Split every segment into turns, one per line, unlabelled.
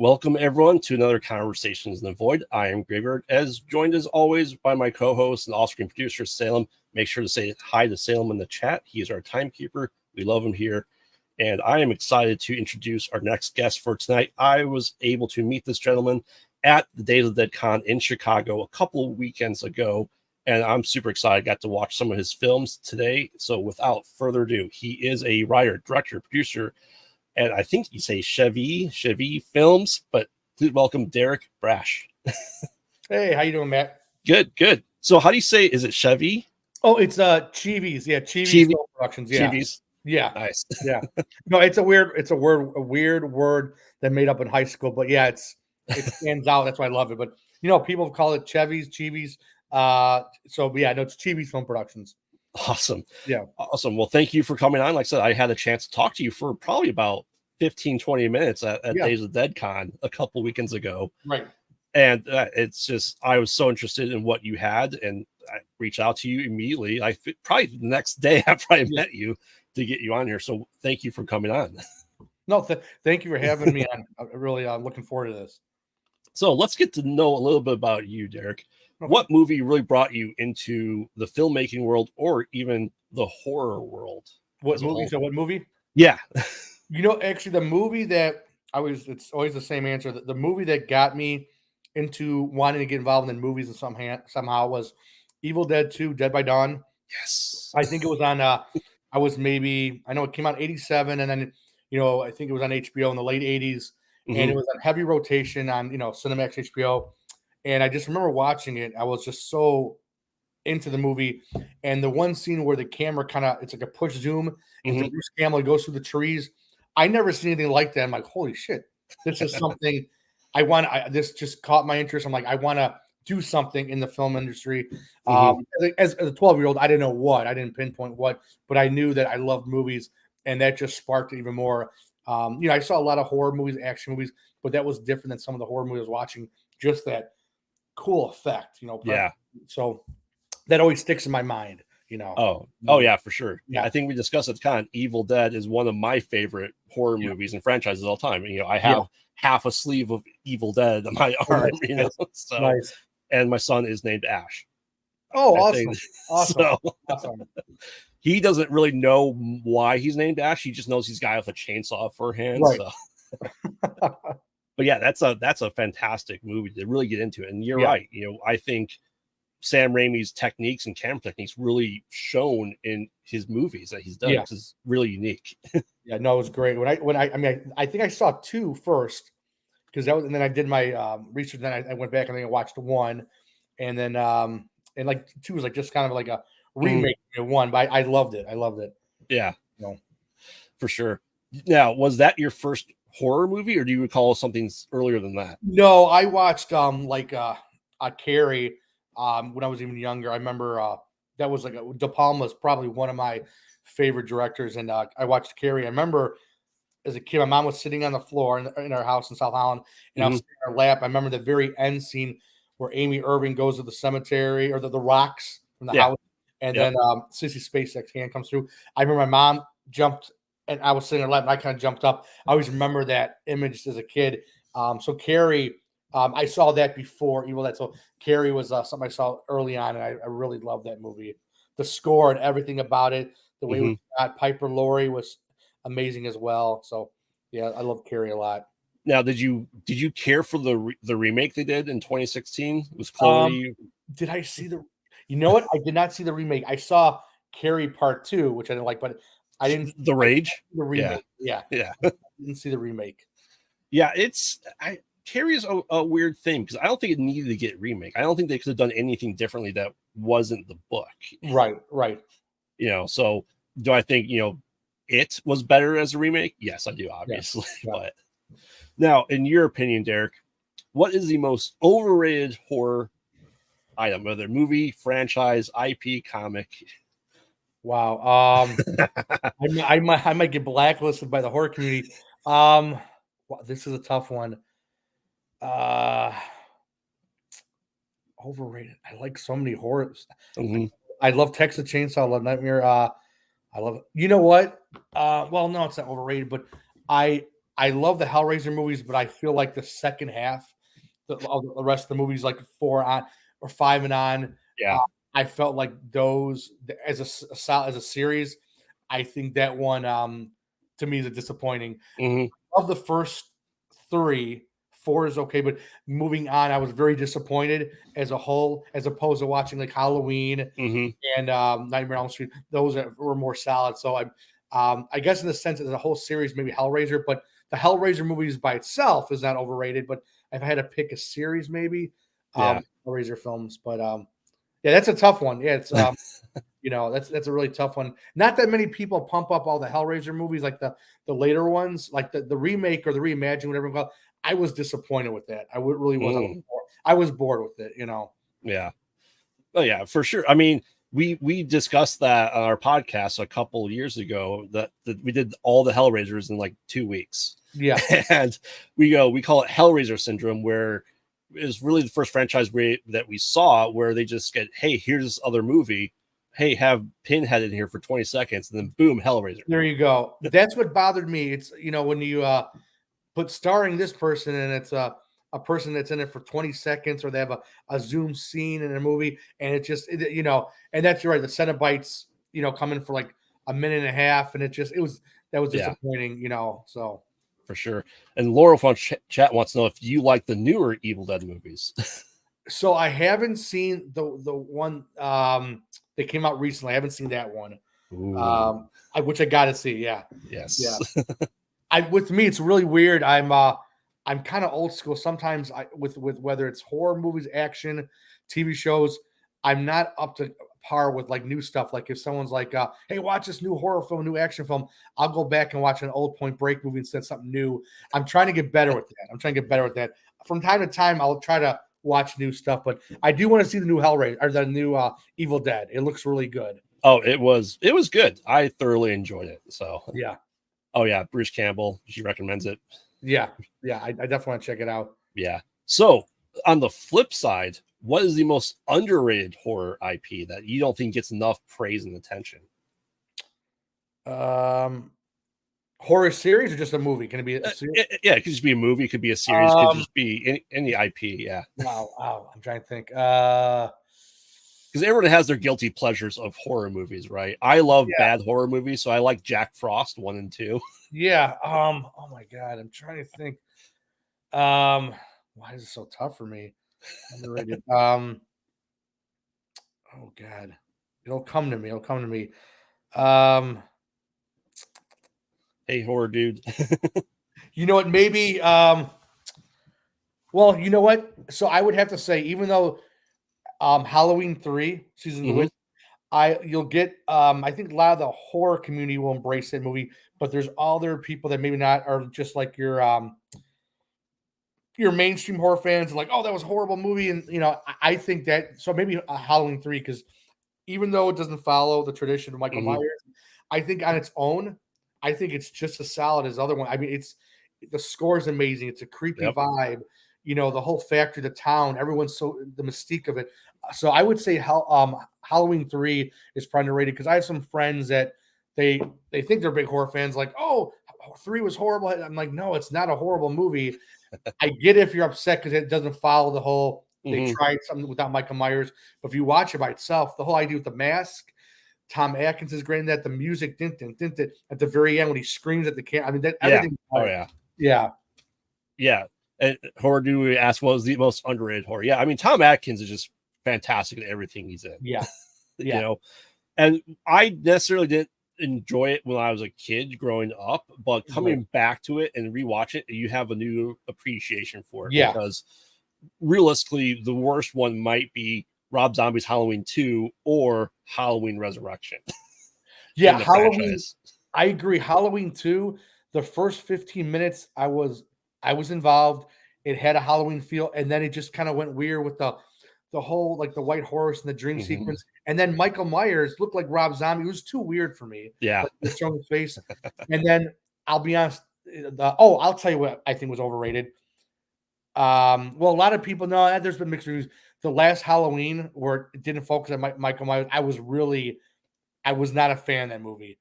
Welcome everyone to another Conversations in the Void. I am Graveyard, joined as always by my co-host and off-screen producer, Salem. Make sure to say hi to Salem in the chat. He is our timekeeper. We love him here. And I am excited to introduce our next guest for tonight. I was able to meet this gentleman at the Day of the Dead Con in Chicago a couple of weekends ago, and I'm super excited. I got to watch some of his films today. So without further ado, he is a writer, director, producer, and I think you say Cheevies Films, but please welcome Derek Braasch.
Hey, how you doing, Matt?
Good. So how do you say, is it Chevy?
Oh, it's Cheevies. Yeah, Cheevies Film Productions. Yeah.
Cheevies.
Yeah.
Nice.
Yeah. No, it's a weird word that made up in high school, but yeah, it stands out. That's why I love it. But people call it Cheevies. So yeah, no, it's Cheevies Film Productions.
Awesome.
Yeah.
Awesome. Well, thank you for coming on. Like I said, I had a chance to talk to you for probably about 15-20 minutes at Days of the Dead Con a couple weekends ago.
Right.
And it's just, I was so interested in what you had, and I reached out to you immediately. Probably the next day after I met you to get you on here. So thank you for coming on.
No, thank you for having me on. I'm really looking forward to this.
So let's get to know a little bit about you, Derek. Okay. What movie really brought you into the filmmaking world or even the horror world?
What movie? So what movie?
Yeah.
Actually, the movie that it's always the same answer. The movie that got me into wanting to get involved in movies and somehow was Evil Dead 2, Dead by Dawn.
Yes.
I think it was on, I know it came out in 87, and then, I think it was on HBO in the late 80s, and it was on heavy rotation on, Cinemax HBO. And I just remember watching it. I was just so into the movie. And the one scene where the camera it's like a push zoom, and Bruce Campbell goes through the trees. I never seen anything like that. I'm like, holy shit, this is something this just caught my interest. I'm like, I want to do something in the film industry. As a 12-year-old, I didn't know what, I didn't pinpoint what, but I knew that I loved movies, and that just sparked it even more. I saw a lot of horror movies, action movies, but that was different than some of the horror movies I was watching. Just that cool effect,
Yeah.
So that always sticks in my mind,
Oh yeah, for sure. Yeah, I think we discussed at the con. Evil Dead is one of my favorite horror movies and franchises of all time. I have half a sleeve of Evil Dead on my arm, So, nice. And my son is named Ash.
Oh, awesome.
Awesome. He doesn't really know why he's named Ash. He just knows he's a guy with a chainsaw for a hand. Right. So. But yeah, that's a fantastic movie to really get into it. And you're right. I think Sam Raimi's techniques and camera techniques really shown in his movies that he's done. This is really unique.
Yeah, no, it was great. I think I saw 2 first, because that was, and then I did my research. Then I went back and I watched 1, and then and like 2 was like just kind of like a remake of 1. But I loved it.
Yeah, for sure. Now, was that your first horror movie, or do you recall something earlier than that?
No, I watched Carrie when I was even younger. I remember that was like De Palma's probably one of my favorite directors, and I watched Carrie. I remember as a kid, my mom was sitting on the floor in our house in South Holland, and I was sitting in her lap. I remember the very end scene where Amy Irving goes to the cemetery, or the rocks from the house, and then Sissy Spacek's hand comes through. I remember my mom jumped, and I was sitting in her lap, and I kind of jumped up. I always remember that image as a kid. So Carrie, I saw that before Evil Dead. So Carrie was something I saw early on, and I really loved that movie. The score and everything about it, the way we got Piper Laurie was amazing as well. So yeah, I love Carrie a lot.
Now, did you care for the remake they did in 2016? Was Chloe?
Did I see You know what? I did not see the remake. I saw Carrie Part 2, which I didn't like, but I didn't.
The Rage.
The remake. Yeah.
I
didn't see the remake.
Yeah, Carrie is a weird thing, because I don't think it needed to get remake. I don't think they could have done anything differently that wasn't the book.
Right.
So do I think it was better as a remake? Yes, I do, obviously. Yeah. But now, in your opinion, Derek, what is the most overrated horror item, whether movie, franchise, IP, comic?
Wow. I might get blacklisted by the horror community. Wow, this is a tough one. Overrated. I like so many horrors. I love Texas Chainsaw. I love Nightmare. I love. You know what? Well, no, it's not overrated, but I I love the Hellraiser movies, but I feel like the second half, the rest of the movies, like 4 on or 5 and on, uh,
Yeah.
I felt like those as as a series. I think that one to me is a disappointing.
Hmm.
Of the first 3, 4 is okay, but moving on, I was very disappointed as a whole, as opposed to watching like Halloween
Hmm.
and Nightmare on Elm Street. Those were more solid. So I guess in the sense that the whole series, maybe Hellraiser, but the Hellraiser movies by itself is not overrated. But if I had to pick a series, maybe
Yeah.
Hellraiser films. But yeah, that's a tough one. Yeah, it's that's a really tough one. Not that many people pump up all the Hellraiser movies, like the later ones, like the remake or the reimagine, whatever you call it. I was disappointed with that. Really was. I was bored with it.
Yeah. Oh yeah, for sure. I mean, we discussed that on our podcast a couple years ago that we did all the Hellraisers in like 2 weeks.
Yeah.
And we call it Hellraiser syndrome, where is really the first franchise that we saw where they just get, hey, here's this other movie. Hey, have Pinhead in here for 20 seconds, and then boom, Hellraiser.
There you go. That's what bothered me. It's when you put starring this person and it's a person that's in it for 20 seconds, or they have a zoom scene in a movie, and it just and that's right. The Cenobites, come in for like a minute and a half, and that was
Yeah.
disappointing. So
For sure. And Laurel from chat wants to know if you like the newer Evil Dead movies.
So I haven't seen the one that came out recently. I haven't seen that one. Which I got to see. Yeah.
Yes.
Yeah. With me, it's really weird. I'm kind of old school. Sometimes with whether it's horror movies, action, TV shows, I'm not up to par with like new stuff. Like if someone's like, "Hey, watch this new horror film, new action film," I'll go back and watch an old Point Break movie instead of something new. I'm trying to get better with that. From time to time, I'll try to watch new stuff, but I do want to see the new Hellraiser or the new Evil Dead. It looks really good.
Oh, it was good. I thoroughly enjoyed it. So
yeah.
Oh yeah, Bruce Campbell. She recommends it.
Yeah. I definitely want to check it out.
Yeah. So on the flip side, what is the most underrated horror IP that you don't think gets enough praise and attention?
Horror series or just a movie? Can it be a series?
Yeah, it could just be a movie. It could be a series. It could just be any IP. Yeah.
Wow. I'm trying to think.
Because everyone has their guilty pleasures of horror movies, right? I love bad horror movies, so I like Jack Frost 1 and 2.
Yeah. Oh my God, I'm trying to think. Why is it so tough for me? Underrated. Oh God, it'll come to me.
Hey, horror dude.
You know what? Maybe. Well, you know what? So I would have to say, even though Halloween 3 Season of the Witch, you'll get I think a lot of the horror community will embrace that movie, but there's other people that maybe not are just like your mainstream horror fans and like, oh, that was a horrible movie. And I think that, so maybe Halloween 3, because even though it doesn't follow the tradition of Michael Myers, I think on its own, I think it's just as solid as other one. I mean, the score is amazing. It's a creepy vibe. The whole factory, the town, everyone's the mystique of it. So I would say Halloween 3 is probably underrated, because I have some friends that they think they're big horror fans. Like, oh, 3 was horrible. I'm like, no, it's not a horrible movie. I get it if you're upset because it doesn't follow the whole. They tried something without Michael Myers, but if you watch it by itself, the whole idea with the mask, Tom Atkins is great in that. The music, at the very end when he screams at the camera. I mean, that everything.
Oh yeah.
Yeah.
And horror do we ask what was the most underrated horror? Yeah, I mean Tom Atkins is just fantastic at everything he's in.
Yeah.
And I necessarily didn't enjoy it when I was a kid growing up, but coming back to it and rewatch it, you have a new appreciation for it.
Yeah.
Because realistically, the worst one might be Rob Zombie's Halloween 2 or Halloween Resurrection.
Yeah, Halloween. Franchise. I agree. Halloween 2, the first 15 minutes, I was involved. It had a Halloween feel, and then it just kind of went weird with the whole, like, the white horse and the dream sequence. And then Michael Myers looked like Rob Zombie. It was too weird for me.
Yeah.
Like, showing his face. And then I'll be honest. I'll tell you what I think was overrated. Well, a lot of people know that there's been mixed reviews. The last Halloween, where it didn't focus on Michael Myers, I was not a fan of that movie.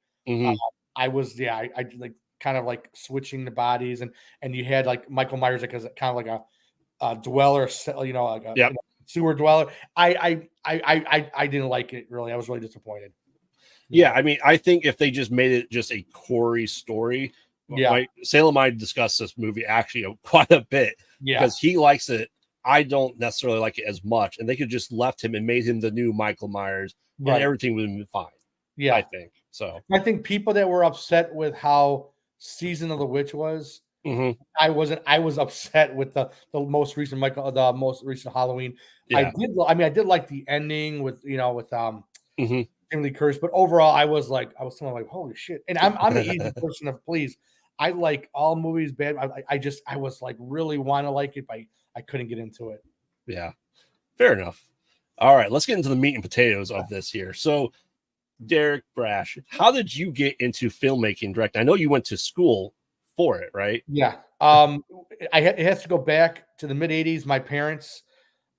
I was, I like kind of like switching the bodies, and you had like Michael Myers like as kind of like a dweller, you know, like a
Yep.
you know, sewer dweller. I didn't like it really. I was really disappointed.
Yeah, I mean, I think if they just made it just a Corey story,
Yeah.
Salem and I discussed this movie actually quite a bit because he likes it. I don't necessarily like it as much, and they could just left him and made him the new Michael Myers, and everything would have been fine.
Yeah,
I think so.
I think people that were upset with how Season of the Witch was, I wasn't. I was upset with the most recent the most recent Halloween.
Yeah.
I did like the ending with Jamie Lee Curtis, but overall, I was telling like, holy shit. And I'm an easy person to please. I like all movies bad. I was like really want to like it, but I couldn't get into it.
Yeah, fair enough. All right, let's get into the meat and potatoes of this here. So, Derek Braasch, how did you get into filmmaking direct? I know you went to school for it, right?
Yeah. It has to go back to the mid 80s. My parents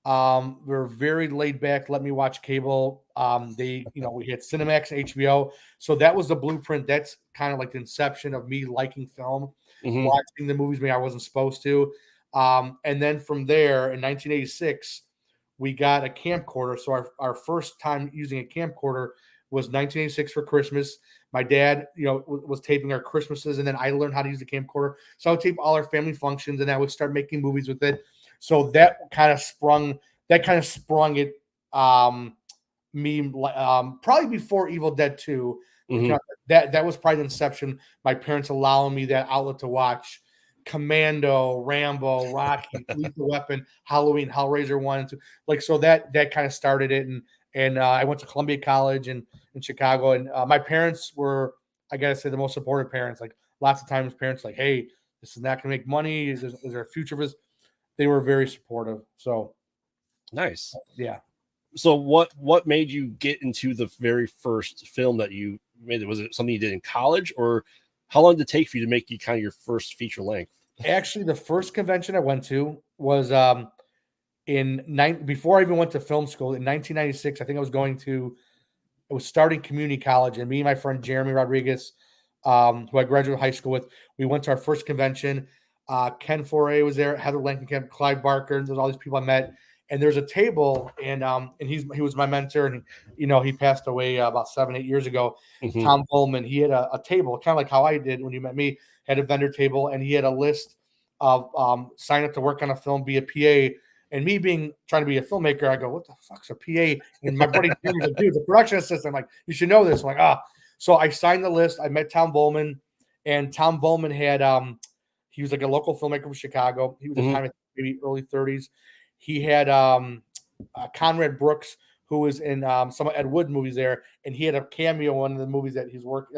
were very laid back, let me watch cable. We had Cinemax and HBO. So that was the blueprint. That's kind of like the inception of me liking film, watching the movies maybe I wasn't supposed to. And then from there in 1986, we got a camcorder. So our first time using a camcorder was 1986 for Christmas. My dad, was taping our Christmases, and then I learned how to use the camcorder. So I would tape all our family functions, and I would start making movies with it. So that kind of sprung it. Probably before Evil Dead 2. That was probably the inception. My parents allowing me that outlet to watch Commando, Rambo, Rocky, Lethal Weapon, Halloween, Hellraiser 1 and 2. Like, so that kind of started it. And I went to Columbia College in Chicago. And my parents were, I got to say, the most supportive parents. Like, lots of times parents like, hey, this is not going to make money. Is there a future for this? They were very supportive. So
nice.
Yeah.
So what made you get into the very first film that you made? Was it something you did in college, or how long did it take for you to make kind of your first feature length?
Actually, the first convention I went to was before I even went to film school in 1996. I think I was starting community college, and me and my friend Jeremy Rodriguez, who I graduated high school with, we went to our first convention. Ken Foray was there, Heather Langenkamp, Clive Barker, there's all these people I met. And there's a table, and he was my mentor, and he passed away about 7-8 years ago. Tom Volman, he had a table, kind of like how I did when you met me, had a vendor table, and he had a list of sign up to work on a film, be a PA. And me trying to be a filmmaker, I go, what the fuck's a PA? And my buddy Jimmy's like, dude, the production assistant. I'm like, you should know this. I'm like, So I signed the list. I met Tom Volman, and Tom Volman had he was like a local filmmaker from Chicago. He was at the time maybe early 30s. He had Conrad Brooks, who was in some of Ed Wood movies there, and he had a cameo in one of the movies that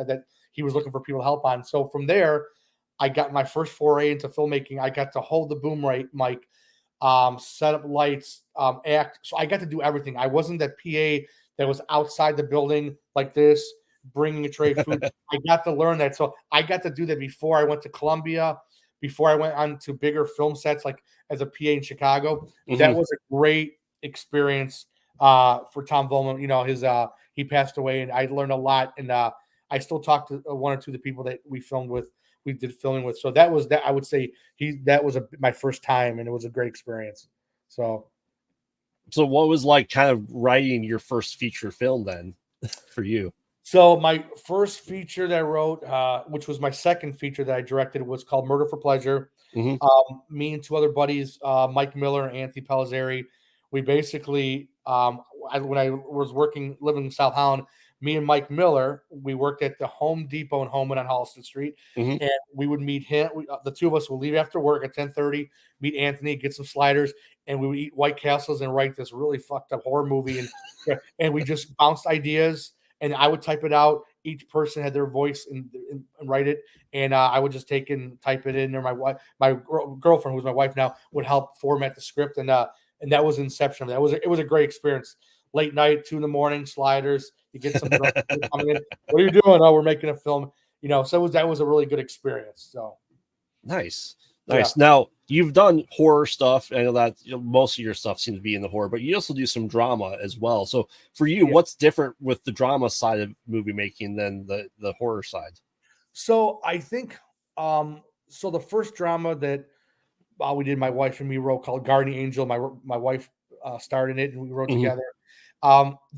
that he was looking for people to help on. So from there, I got my first foray into filmmaking. I got to hold the boom mic, set up lights, act. So I got to do everything. I wasn't that PA that was outside the building like this, bringing a tray of food. I got to learn that. So I got to do that before I went to Columbia, before I went on to bigger film sets, like as a PA in Chicago. That was a great experience for Tom Volman. He passed away, and I learned a lot. And I still talk to one or two of the people that we did filming with. So that was that. I would say that was my first time, and it was a great experience. So
what was like kind of writing your first feature film then for you?
So my first feature that I wrote, which was my second feature that I directed, was called Murder for Pleasure. Me and two other buddies, Mike Miller and Anthony Palazzari, we basically, when I was living in South Holland, me and Mike Miller, we worked at the Home Depot in Homewood on Holliston Street, and we would meet him. The two of us would leave after work at 10:30, meet Anthony, get some sliders, and we would eat White Castles and write this really fucked up horror movie, and we just bounced ideas. And I would type it out. Each person had their voice and write it, and I would just take and type it in. Or my girlfriend, who's my wife now, would help format the script, and that was inception of that. It was a great experience. Late night, 2 a.m, sliders. You get some coming in. What are you doing? Oh, we're making a film. So that was a really good experience. So
nice.
Yeah.
Now you've done horror stuff. I know that most of your stuff seems to be in the horror, but you also do some drama as well. So for you, what's different with the drama side of movie making than the horror side?
So I think So the first drama that we did, my wife and me wrote, called Guardian Angel. My wife starred in it, and we wrote
Mhm.
together.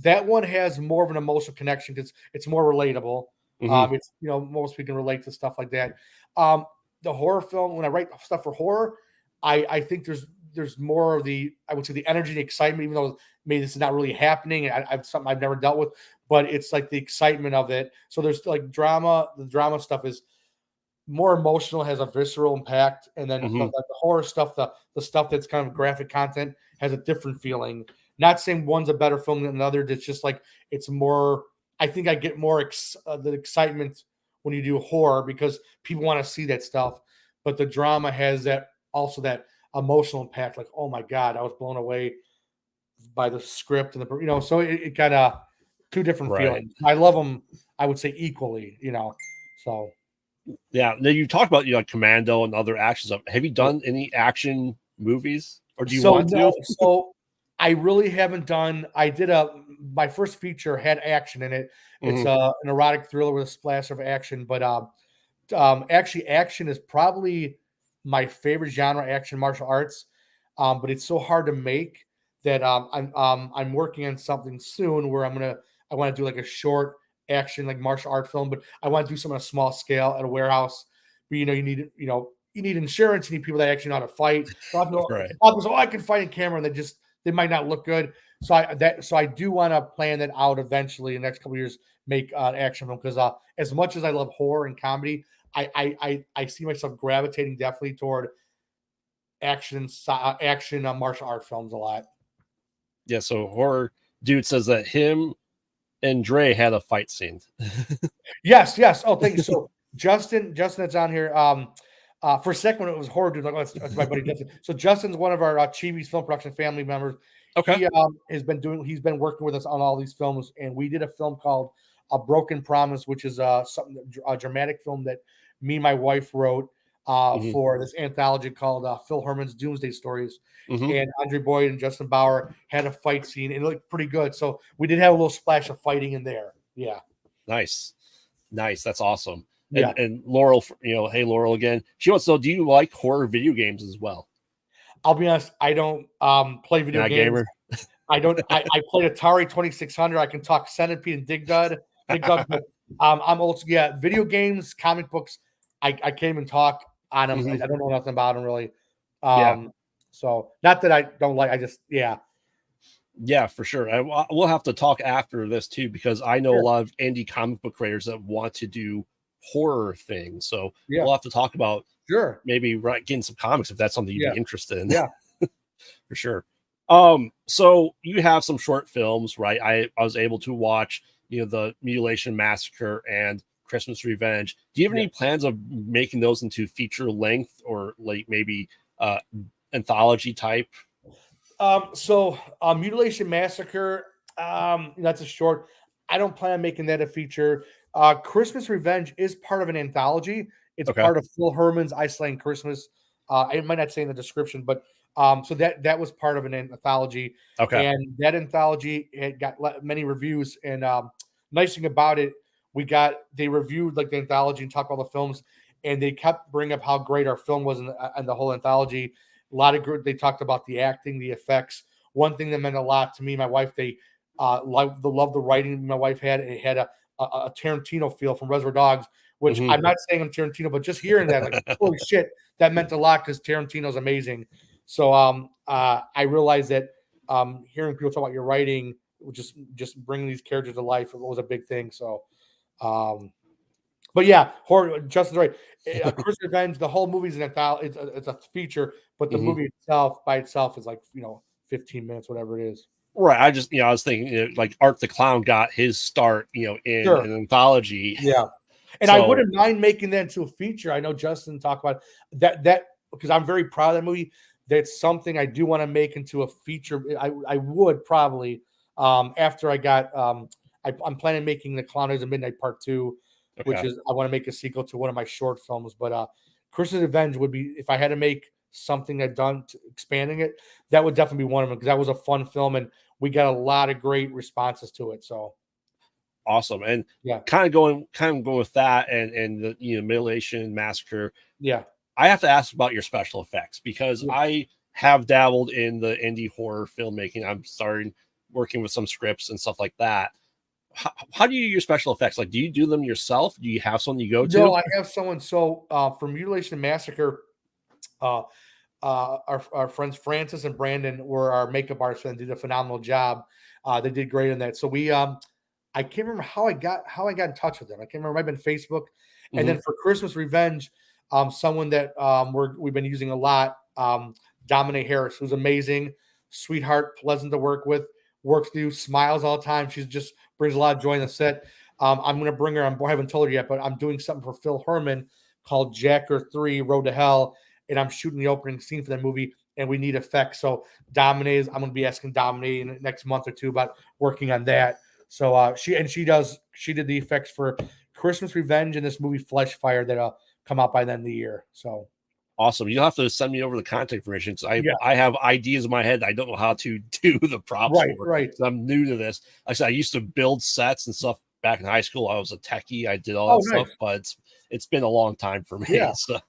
That one has more of an emotional connection because it's more relatable.
Mhm.
It's most people can relate to stuff like that. Um, the horror film, when I write stuff for horror, I think there's more of the, I would say, the energy, the excitement, even though maybe this is not really happening. I've something I've never dealt with, but it's like the excitement of it. So there's like drama. The drama stuff is more emotional, has a visceral impact, and then
Mhm.
the horror stuff, the stuff that's kind of graphic content, has a different feeling. Not saying one's a better film than another. It's just like it's more. I think I get more the excitement when you do horror because people want to see that stuff, but the drama has that also that emotional impact. Like, oh my god, I was blown away by the script and the. So it kind of two different
Right.
feelings. I love them. I would say equally. So.
Yeah. Now you talked about like Commando and other action stuff. Have you done any action movies, or do you
So
want to?
no, so I really haven't done. I did my first feature had action in it. It's
Mhm.
an erotic thriller with a splash of action, but actually, action is probably my favorite genre, action martial arts. But it's so hard to make that I'm working on something soon where I want to do like a short action like martial art film, but I want to do something on a small scale at a warehouse. But you need insurance, you need people that actually know how to fight. A lot of
Right.
people say, "Oh, I can fight in camera," and they might not look good. So I do want to plan that out eventually in the next couple of years, make an action film because as much as I love horror and comedy, I see myself gravitating definitely toward action martial art films a lot.
Yeah. So horror dude says that him and Dre had a fight scene.
Yes, yes. Oh, thank you. So Justin, that's on here. For a second when it was horror dude, like, oh, that's my buddy Justin. So Justin's one of our Cheevies Film Production family members.
Okay.
He's been working with us on all these films, and we did a film called A Broken Promise, which is a dramatic film that me and my wife wrote
Mhm.
for this anthology called Phil Herman's Doomsday Stories.
Mhm.
And Andre Boyd and Justin Bauer had a fight scene, and it looked pretty good. So we did have a little splash of fighting in there. Yeah,
Nice. Nice. That's awesome.
yeah.
And Laurel, hey Laurel again. She wants to know, do you like horror video games as well?
I'll be honest, I don't play
You're
video
not a
games.
gamer?
I don't. I played Atari 2600. I can talk Centipede and Dig Dug. But I'm old. Yeah, video games, comic books. I can't even talk on them.
Mhm.
I don't know nothing about them really.
Yeah.
Um, so not that I don't like. I just
Yeah, for sure. We'll have to talk after this too, because I know a
Sure.
lot of indie comic book creators that want to do horror things. So
Yeah,
we'll have to talk about
sure.
maybe getting some comics if that's something you'd
Yeah,
be interested in.
yeah,
For sure. So you have some short films, right? I was able to watch, the Mutilation Massacre and Christmas Revenge. Do you have
yeah.
any plans of making those into feature length or like maybe uh anthology type?
Mutilation Massacre. That's a short. I don't plan on making that a feature. Christmas Revenge is part of an anthology. It's
Okay.
part of Phil Herman's Iceland Christmas. I might not say in the description, but so that was part of an anthology,
Okay.
and that anthology it got many reviews. And nice thing about it, they reviewed like the anthology and talked about the films, and they kept bringing up how great our film was in the whole anthology. A lot of good. They talked about the acting, the effects. One thing that meant a lot to me, my wife, they loved the writing my wife had. It had a Tarantino feel from Reservoir Dogs, which
Mhm.
I'm not saying I'm Tarantino, but just hearing that, like, holy shit, that meant a lot because Tarantino's amazing. So I realized that hearing people talk about your writing, just bringing these characters to life, was a big thing. So um, but yeah, horror. Justin's right. Christmas Revenge. The whole movie's an anthology. It's a feature, but the
Mhm.
movie itself, by itself, is like 15 minutes, whatever it is.
Right. I was thinking, like Art the Clown got his start, in
Sure.
an anthology.
Yeah, and I
So
wouldn't mind making that into a feature. I know Justin talked about that because I'm very proud of that movie. That's something I do want to make into a feature. I would probably after I got I'm planning on making the Clowners of Midnight Part 2, which
okay.
is I want to make a sequel to one of my short films. But Christmas Revenge would be if I had to make something I'd done expanding it. That would definitely be one of them because that was a fun film and we got a lot of great responses to it. So
Awesome. And
Yeah.
kind of going with that and the mutilation massacre.
Yeah.
I have to ask about your special effects because
Yeah.
I have dabbled in the indie horror filmmaking. I'm starting working with some scripts and stuff like that. How do you do your special effects? Like, do you do them yourself? Do you have someone you go to?
No, I have someone. So for Mutilation and Massacre, uh, our friends Francis and Brandon were our makeup artists and did a phenomenal job. They did great in that. So we I can't remember how I got in touch with them. I can't remember. It might have been Facebook. And then for Christmas Revenge, someone that we've been using a lot, Dominique Harris, who's amazing, sweetheart, pleasant to work with, works with you, smiles all the time. She's just brings a lot of joy in the set. I'm going to bring her on. I haven't told her yet, but I'm doing something for Phil Herman called Jacker 3 Road to Hell, and I'm shooting the opening scene for that movie, and we need effects. So I'm going to be asking Dominique in the next month or two about working on that. So she did the effects for Christmas Revenge and this movie Fleshfire that'll come out by the end of the year. So
awesome. You'll have to send me over the contact information because I have ideas in my head. I don't know how to do the props for.
Right.
So I'm new to this. Like I said, I used to build sets and stuff back in high school. I was a techie. I did all that stuff, but it's been a long time for me.
Yeah.
So,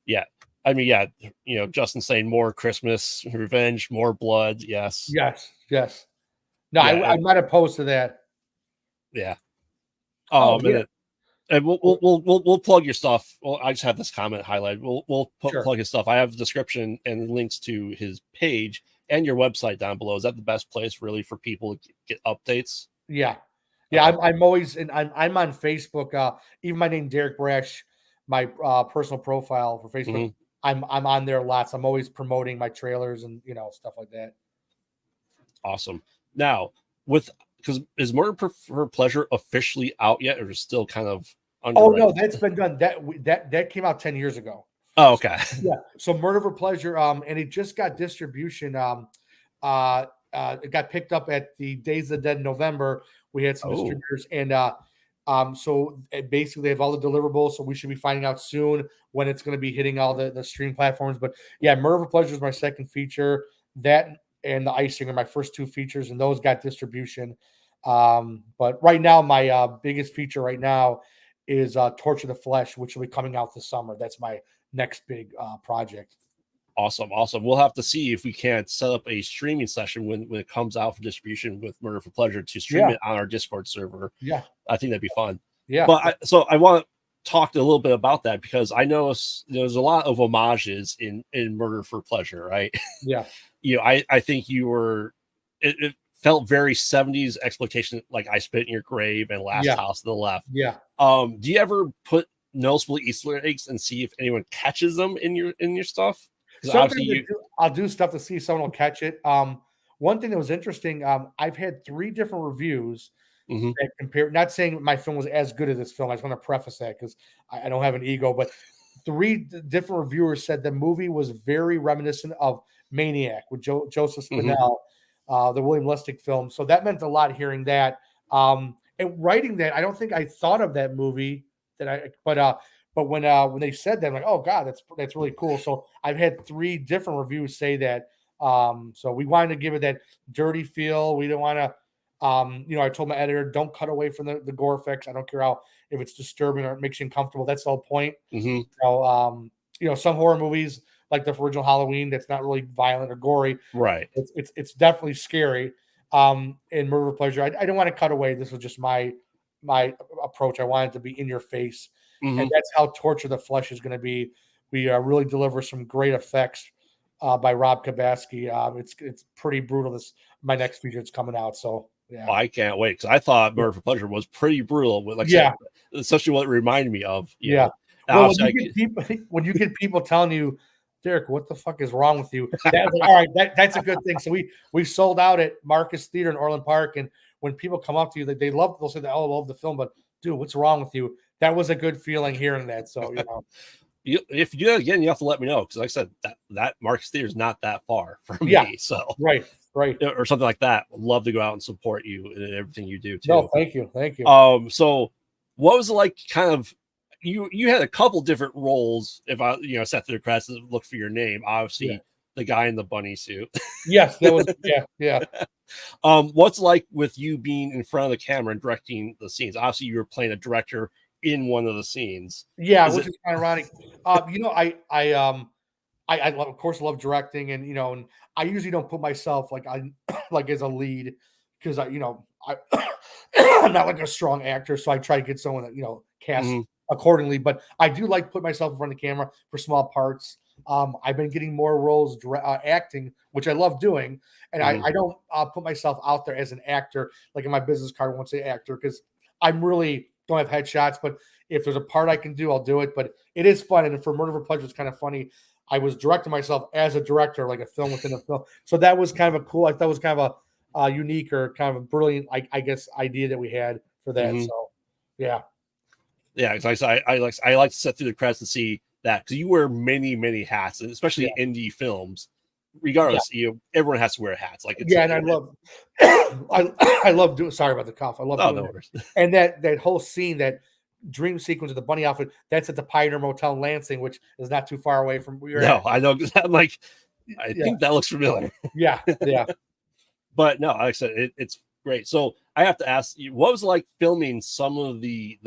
yeah. I mean, yeah, Justin saying more Christmas Revenge, more blood. Yes.
No, yeah, I'm not opposed to that.
Yeah. And we'll plug your stuff. Well, I just have this comment highlighted. We'll plug his stuff. I have the description and links to his page and your website down below. Is that the best place really for people to get updates?
Yeah. Okay. I'm always I'm on Facebook. Even my name Derek Braasch, my personal profile for Facebook. I'm on there lots. I'm always promoting my trailers and stuff like that.
Awesome. Now because is Murder for Pleasure officially out yet, or is still kind of under?
Oh no, that's been done. That came out 10 years ago.
Oh, okay.
So Murder for Pleasure, and it just got distribution. It got picked up at the Days of the Dead in November. We had some distributors, and so basically they have all the deliverables. So we should be finding out soon when it's going to be hitting all the stream platforms. But yeah, Murder for Pleasure is my second feature. That and The Icing are my first two features, and those got distribution. But right now, my biggest feature right now is Torture the Flesh, which will be coming out this summer. That's my next big project.
Awesome. We'll have to see if we can't set up a streaming session when it comes out for distribution with Murder for Pleasure to stream it on our Discord server.
Yeah,
I think that'd be fun.
Yeah.
But I want to talk a little bit about that because I know there's a lot of homages in Murder for Pleasure, right?
Yeah.
I think you were. It felt very 70s exploitation, like I Spit in Your Grave and Last House to the Left.
Yeah.
Do you ever put noticeable Easter eggs and see if anyone catches them in your stuff?
I'll do stuff to see if someone will catch it. One thing that was interesting, I've had 3 different reviews that compare. Not saying my film was as good as this film. I just want to preface that because I don't have an ego. But 3 different reviewers said the movie was very reminiscent of Maniac with Joseph Spinell. The William Lustig film. So that meant a lot hearing that. And writing that, I don't think I thought of that movie but when they said that, I'm like, oh God, that's really cool. So I've had 3 different reviews say that. So we wanted to give it that dirty feel. We don't want to, I told my editor, don't cut away from the gore effects. I don't care if it's disturbing or it makes you uncomfortable. That's the whole point. So, some horror movies like the original Halloween, that's not really violent or gory.
Right.
It's definitely scary. In Murder for Pleasure, I don't want to cut away. This was just my approach. I wanted to be in your face. And that's how Torture the Flesh is going to be. We really deliver some great effects by Rob Kabaski. It's pretty brutal. My next feature that's coming out. So yeah,
well, I can't wait because I thought Murder for Pleasure was pretty brutal. Especially what it reminded me of.
Yeah. Well, when you get people telling you, Derek, what the fuck is wrong with you? All right, that's a good thing. So we sold out at Marcus Theater in Orland Park, and when people come up to you, they'll say, "Oh, I love the film," but dude, what's wrong with you? That was a good feeling hearing that. So
if you do that again, you have to let me know because, like I said, that Marcus Theater is not that far from me. So
right,
or something like that. I'd love to go out and support you in everything you do too.
No, thank you.
So what was it like? Kind of. You had a couple different roles. If I sat through the credits and look for your name, obviously the guy in the bunny suit.
Yes, that was yeah.
What's like with you being in front of the camera and directing the scenes? Obviously, you were playing a director in one of the scenes.
Yeah, which is kind of ironic. I love, of course, love directing, and and I usually don't put myself like I like as a lead because I I'm not like a strong actor, so I try to get someone that cast
Mm-hmm.
accordingly. But I do like put myself in front of the camera for small parts. I've been getting more roles acting, which I love doing, and
Mm-hmm.
I don't put myself out there as an actor like in my business card. I won't say actor because I'm really don't have headshots, but if there's a part I can do, I'll do it. But it is fun, and for Murder for Pleasure, it's kind of funny. I was directing myself as a director, like a film within a film. So that was kind of a cool. I thought it was kind of a unique or kind of a brilliant, I guess, idea that we had for that.
Mm-hmm.
So, yeah,
Yeah, because I like to set through the credits to see that because you wear many hats, and especially
yeah,
indie films.
yeah,
Regardless, everyone has to wear hats. Like
yeah. And I love, I love doing. Sorry about the cough. I love
oh,
doing
no
that.
worries.
And that whole scene, that dream sequence of the bunny outfit, that's at the Pioneer Motel in Lansing, which is not too far away from where you're
No,
at.
I know. I'm like, I
Yeah,
think that looks familiar.
yeah, yeah.
But no, like I said, it's great. So I have to ask you, what was it like filming some of the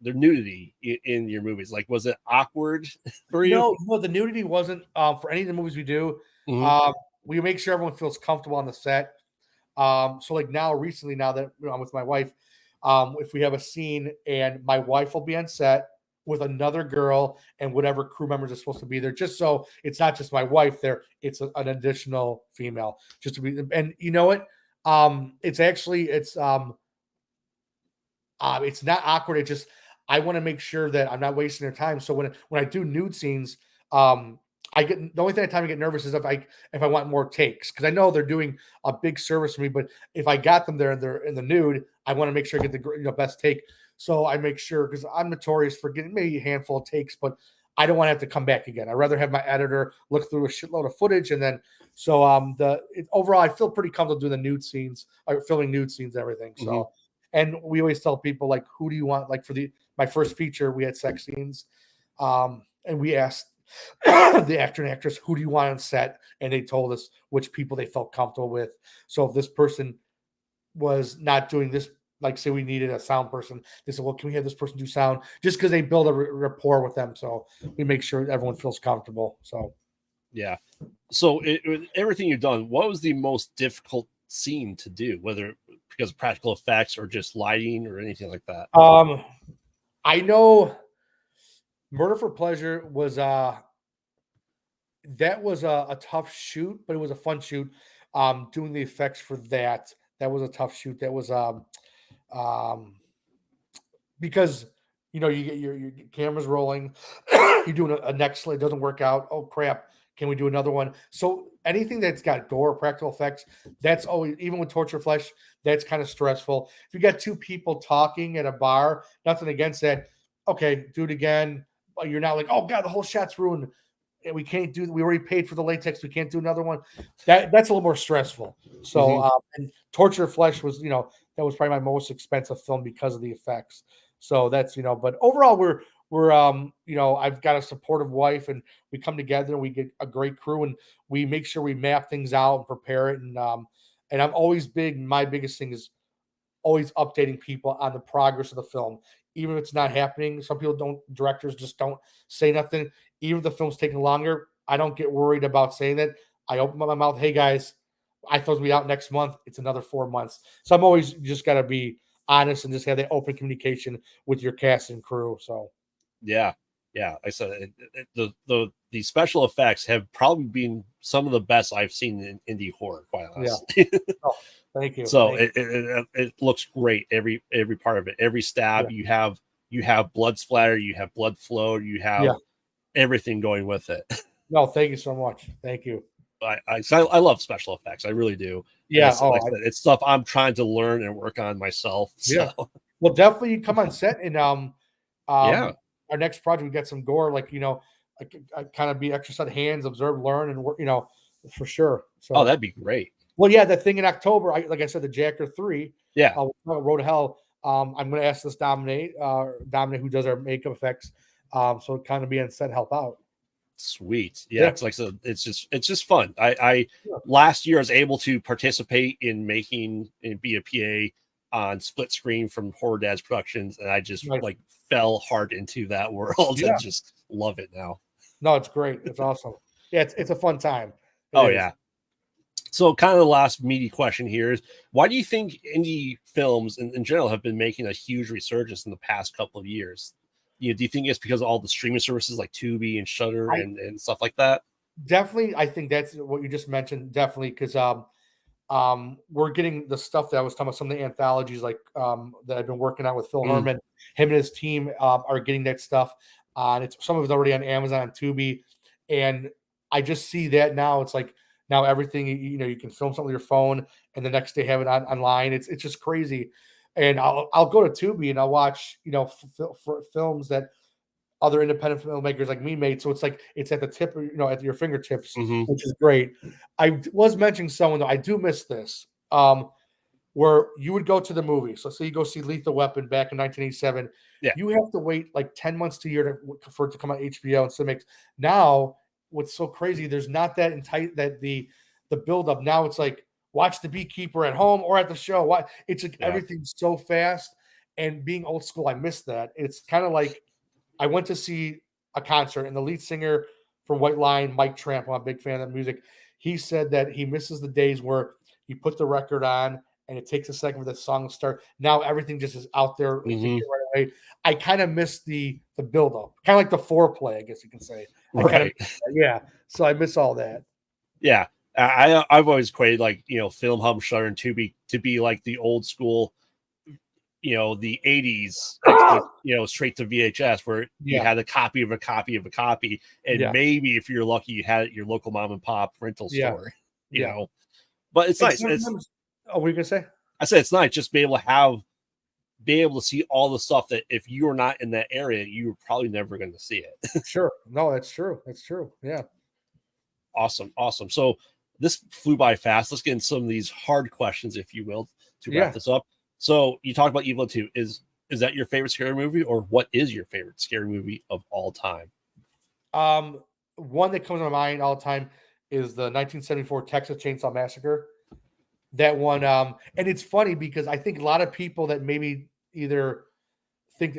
nudity in your movies? Like, was it awkward for you?
No, the nudity wasn't for any of the movies we do.
Mm-hmm.
Um, we make sure everyone feels comfortable on the set. So like recently, now that I'm with my wife, if we have a scene and my wife will be on set with another girl and whatever crew members are supposed to be there, just so it's not just my wife there, it's an additional female, just to be. And you know what? It's actually it's not awkward. It just I want to make sure that I'm not wasting their time. So when I do nude scenes, I get the only time I get nervous is if I want more takes because I know they're doing a big service for me. But if I got them there and they're in the nude, I want to make sure I get the best take. So I make sure because I'm notorious for getting maybe a handful of takes, but I don't want to have to come back again. I'd rather have my editor look through a shitload of footage and then so overall I feel pretty comfortable doing the nude scenes or filming nude scenes and everything.
Mm-hmm.
So and we always tell people like, who do you want? Like for my first feature, we had sex scenes, and we asked the actor and actress, who do you want on set? And they told us which people they felt comfortable with. So if this person was not doing this, like say we needed a sound person, they said, well, can we have this person do sound? Just because they build a rapport with them. So we make sure everyone feels comfortable. So
Yeah. So with everything you've done, what was the most difficult scene to do, whether because of practical effects or just lighting or anything like that?
I know Murder for Pleasure was that was a tough shoot, but it was a fun shoot. Doing the effects for that was a tough shoot. That was um because you get your cameras rolling, you're doing a next slide, doesn't work out. Oh crap, can we do another one? So anything that's got gore practical effects, that's always even with torture flesh, that's kind of stressful. If you got two people talking at a bar, nothing against that. Okay, do it again. But you're not like, oh god, the whole shot's ruined. And we can't do. We already paid for the latex. We can't do another one. That's a little more stressful. So,
Mm-hmm.
and Torture Flesh was, that was probably my most expensive film because of the effects. So that's, but overall, we're I've got a supportive wife, and we come together and we get a great crew, and we make sure we map things out and prepare it, and I'm always big. My biggest thing is always updating people on the progress of the film, even if it's not happening. Some people don't, directors just don't say nothing. Even if the film's taking longer, I don't get worried about saying that. I open my mouth, hey guys, I thought it'd be out next month. It's another 4 months. So I'm always just got to be honest and just have that open communication with your cast and crew. So
Yeah, yeah. I said the special effects have probably been some of the best I've seen in indie horror. Quite
yeah.
honestly.
Oh, thank you.
So
Thank
it looks great. Every part of it. Every stab
you.
you have blood splatter. You have blood flow. You have
Yeah.
everything going with it.
No, thank you so much. Thank you.
I love special effects. I really do. And
Yeah.
like I said, it's stuff I'm trying to learn and work on myself. So
Yeah. Well, definitely come on set and
yeah.
our next project we got some gore, like I kind of be extra set of hands, observe, learn, and work, for sure.
Oh,
So
that'd be great.
well, yeah, that thing in October, like I said, the Jacker 3,
Yeah.
Road to Hell. I'm gonna ask this Dominic, who does our makeup effects. So kind of be on set, help out.
Sweet. Yeah, it's like, so it's just fun. I last year I was able to participate in making and be a PA on Split Screen from Horror Dads Productions, and I just like fell hard into that world and just love it now.
No, it's great. It's awesome. Yeah, it's a fun time.
Yeah. So kind of the last meaty question here is, why do you think indie films in general have been making a huge resurgence in the past couple of years? Do you think it's because of all the streaming services like Tubi and Shudder and stuff like that?
Definitely. I think that's what you just mentioned. Definitely. Because we're getting the stuff that I was talking about, some of the anthologies like that I've been working on with Phil Herman. Him and his team are getting that stuff on. Some of it's already on Amazon and Tubi. And I just see that now. It's like now everything, you can film something with your phone and the next day have it online. It's just crazy. And I'll go to Tubi and I'll watch, films that other independent filmmakers like me made. So it's like, it's at the tip, at your fingertips, which is great. I was mentioning someone though, I do miss this, where you would go to the movie. So say you go see Lethal Weapon back in 1987.
Yeah.
You have to wait like 10 months to a year for it to come on HBO and Cinemas. Now, what's so crazy, there's not that the build up. Now it's like, watch The Beekeeper at home or at the show. It's like everything's so fast, and being old school, I miss that. It's kind of like I went to see a concert, and the lead singer for White Lion, Mike Tramp, I'm a big fan of that music. He said that he misses the days where you put the record on and it takes a second for the song to start. Now everything just is out there right away. I kind of miss the build up, kind of like the foreplay, I guess you can say.
Right.
So I miss all that.
Yeah. I've always equated like, Film Hub, Shudder, and Tubi to be like the old school, the 80s, straight to VHS, where you had a copy of a copy of a copy. And maybe if you're lucky, you had it at your local mom and pop rental store, but it's nice. What
were you going to say?
I said, it's nice just be able to see all the stuff that if you were not in that area, you were probably never going to see it.
Sure. No, that's true. That's true. Yeah.
Awesome. So this flew by fast. Let's get into some of these hard questions, if you will, to wrap this up. So you talked about Evil 2. Is that your favorite scary movie, or what is your favorite scary movie of all time?
One that comes to my mind all the time is the 1974 Texas Chainsaw Massacre. That one, and it's funny because I think a lot of people that maybe either think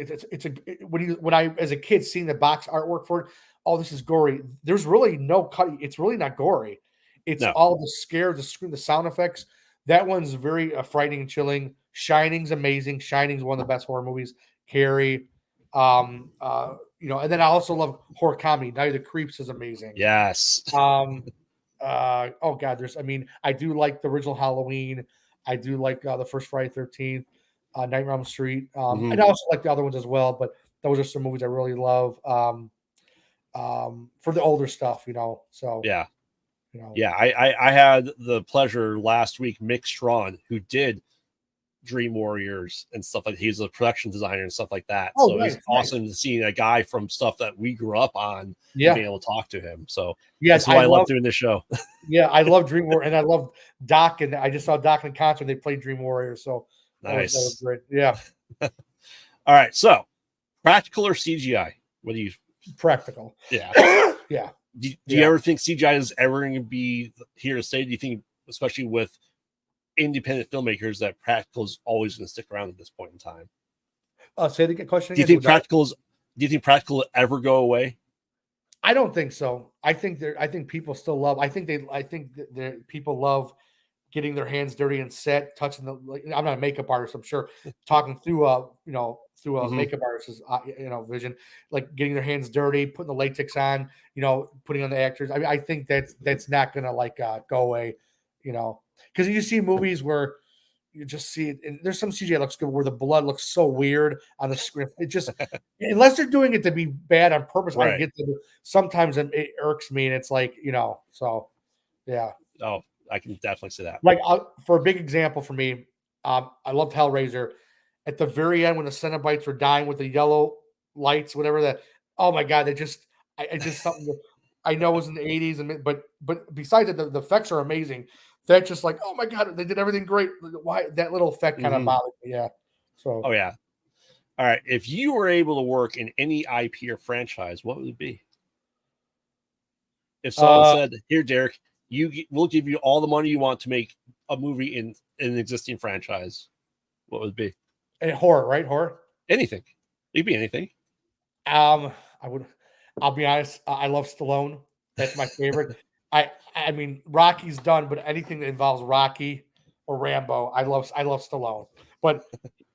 when I as a kid seeing the box artwork for it, oh, this is gory. There's really no cutting. It's really not gory. It's all the scare, the scream, the sound effects. That one's very frightening and chilling. Shining's amazing. Shining's one of the best horror movies. Carrie, and then I also love horror comedy. Night of the Creeps is amazing.
Yes.
Oh God, I do like the original Halloween. I do like the first Friday 13th, Nightmare on Elm Street. And I also like the other ones as well, but those are some movies I really love. For the older stuff, so
yeah. I had the pleasure last week, Mick Strawn, who did Dream Warriors and stuff like that. He's a production designer and stuff like that. So it's awesome to see a guy from stuff that we grew up on being able to talk to him. So that's why I love doing this show.
I love Dream Warriors, and I love Doc, and I just saw Doc in concert. They played Dream Warriors, so
nice.
That was great. Yeah.
All right. So practical or CGI? What do you?
Practical.
Yeah.
Yeah.
Do you ever think CGI is ever going to be here to stay? Do you think, especially with independent filmmakers, that practical is always going to stick around at this point in time?
Say the question.
Do you think practical will ever go away?
I don't think so. I think people still love. I think people love getting their hands dirty and set, touching I'm not a makeup artist, I'm sure, talking through a makeup artist's vision, like getting their hands dirty, putting the latex on, putting on the actors. I mean, I think that's not gonna go away, because you see movies where you just see it, and there's some CGI looks good where the blood looks so weird on the screen. It just unless they're doing it to be bad on purpose, right. I get that sometimes it irks me, and it's like, so yeah.
Oh, I can definitely see that.
Like for a big example for me, I loved Hellraiser. At the very end, when the Cenobites were dying with the yellow lights, whatever that. Oh my God, I just something that I know was in the 80s, but besides that, the effects are amazing. That's just like, oh my God, they did everything great. Why that little effect kind of bothered me? Yeah. So.
Oh yeah. All right. If you were able to work in any IP or franchise, what would it be? If someone said, "Here, Derek, we'll give you all the money you want to make a movie in an existing franchise," what would it be?
And horror, right? Horror.
Anything. It could be anything.
I would. I'll be honest. I love Stallone. That's my favorite. I mean, Rocky's done, but anything that involves Rocky or Rambo, I love Stallone. But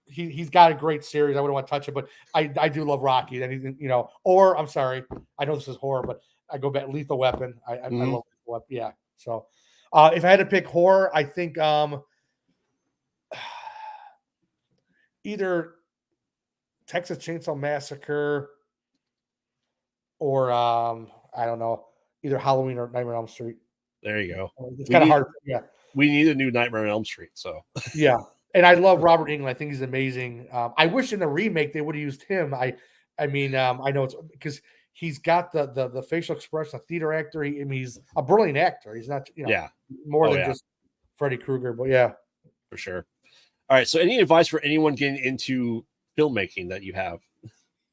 he's got a great series. I wouldn't want to touch it, but I do love Rocky. Anything, you know. Or I'm sorry, I know this is horror, but I go back Lethal Weapon. I love Lethal Weapon. Yeah. So, if I had to pick horror, I think either Texas Chainsaw Massacre or I don't know, either Halloween or Nightmare on Elm Street.
There you go.
It's kind of hard. Yeah.
We need a new Nightmare on Elm Street. So
yeah. And I love Robert Englund. I think he's amazing. I wish in the remake they would have used him. I mean, I know it's because he's got the facial expression, a theater actor. He's a brilliant actor. He's not, more than just Freddy Krueger, but yeah.
For sure. All right. So any advice for anyone getting into filmmaking that you have?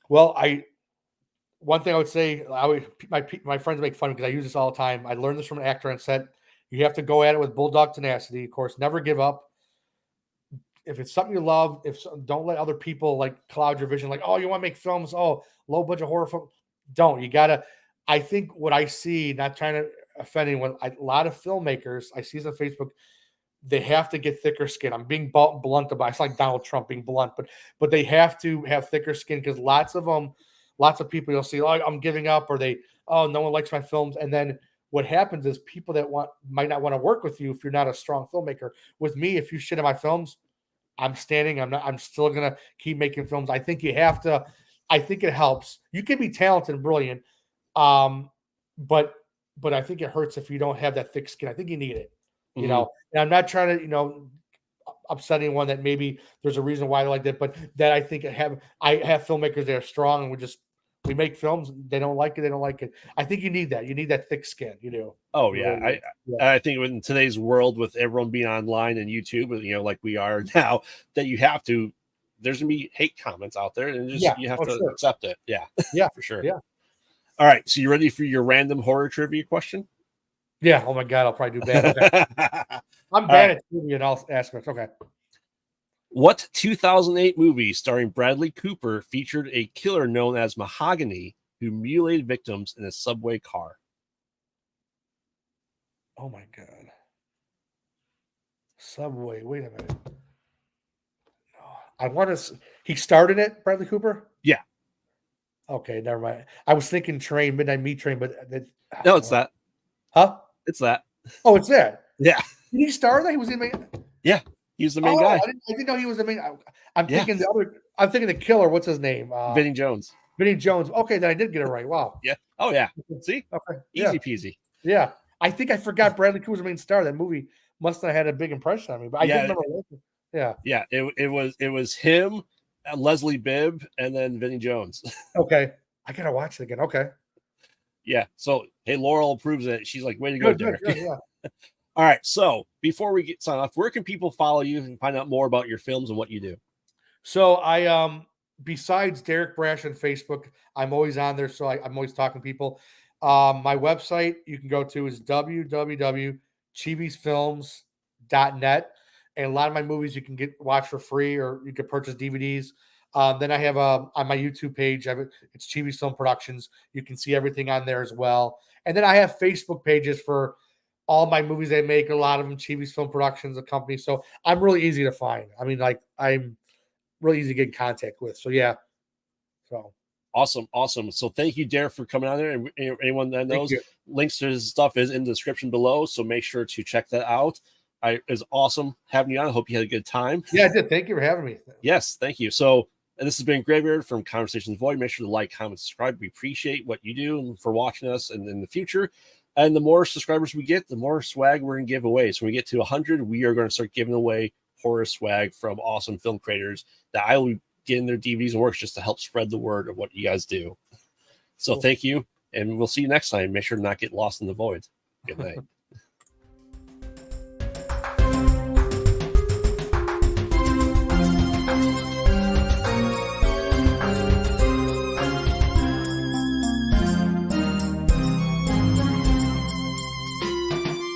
Well, one thing I would say, my friends make fun of me because I use this all the time. I learned this from an actor on set. You have to go at it with bulldog tenacity. Of course, never give up. If it's something you love, don't let other people like cloud your vision. Like, oh, you want to make films? Oh, low budget horror film. Don't. You gotta. I think what I see, not trying to offend anyone, a lot of filmmakers I see this on Facebook. They have to get thicker skin. I'm being blunt about it. It's like Donald Trump being blunt, but they have to have thicker skin because lots of people you'll see, oh, I'm giving up, or no one likes my films. And then what happens is people that might not want to work with you if you're not a strong filmmaker. With me, if you shit in my films, I'm standing. I'm still gonna keep making films. I think you have to. I think it helps. You can be talented and brilliant, but I think it hurts if you don't have that thick skin. I think you need it. You know, and I'm not trying to, upset anyone that maybe there's a reason why they like that, but that I think I have filmmakers that are strong and we make films. They don't like it. They don't like it. I think you need that. You need that thick skin. You do.
Oh yeah. I think in today's world with everyone being online and YouTube, like we are now, that you have to. There's gonna be hate comments out there, and you have to accept it. Yeah. Yeah, for sure.
Yeah.
All right. So you ready for your random horror trivia question?
Yeah. Oh my God, I'll probably do bad. Okay. I'm bad at trivia in all aspects. Okay.
What 2008 movie starring Bradley Cooper featured a killer known as Mahogany who mutilated victims in a subway car?
Oh my God. Subway. Wait a minute. I want to. He starred in it, Bradley Cooper?
Yeah.
Okay, never mind. I was thinking Midnight Meat Train, but
no, it's that.
Huh?
It's that.
Oh, it's that.
Yeah.
Did he star that? He was the main.
Yeah, he was the main guy.
I didn't know he was the main. I'm thinking the other. I'm thinking the killer. What's his name?
Vinny Jones.
Vinny Jones. Okay, then I did get it right. Wow.
Yeah. Oh yeah. See.
Okay.
Easy peasy.
Yeah. I think I forgot Bradley Cooper was the main star. That movie must have had a big impression on me. But I did remember. Yeah.
Yeah. It was him, Leslie Bibb, and then Vinny Jones.
Okay. I gotta watch it again. Okay.
Yeah. So hey, Laurel approves it. She's like, way to go, Derek.
Good, yeah.
All right. So before we get signed off, where can people follow you and find out more about your films and what you do?
So I besides Derek Braasch on Facebook, I'm always on there. So I'm always talking to people. My website you can go to is www.cheeviesfilms.net. And a lot of my movies you can watch for free, or you can purchase DVDs. Then I have on my YouTube page, it's Cheevies Film Productions. You can see everything on there as well. And then I have Facebook pages for all my movies I make. A lot of them Cheevies Film Productions, a company. So I'm really easy to find. I mean, like I'm really easy to get in contact with. So yeah. So
awesome. So thank you, Derek, for coming on there. And anyone that knows, links to his stuff is in the description below. So make sure to check that out. It was awesome having you on. I hope you had a good time.
Yeah, I did. Thank you for having me.
Yes, thank you. So this has been Graveyard from Conversations Void. Make sure to like, comment, subscribe. We appreciate what you do and for watching us and in the future. And the more subscribers we get, the more swag we're going to give away. So when we get to 100, we are going to start giving away horror swag from awesome film creators that I will get in their DVDs and works just to help spread the word of what you guys do. So Thank you, and we'll see you next time. Make sure to not get lost in the void. Good night.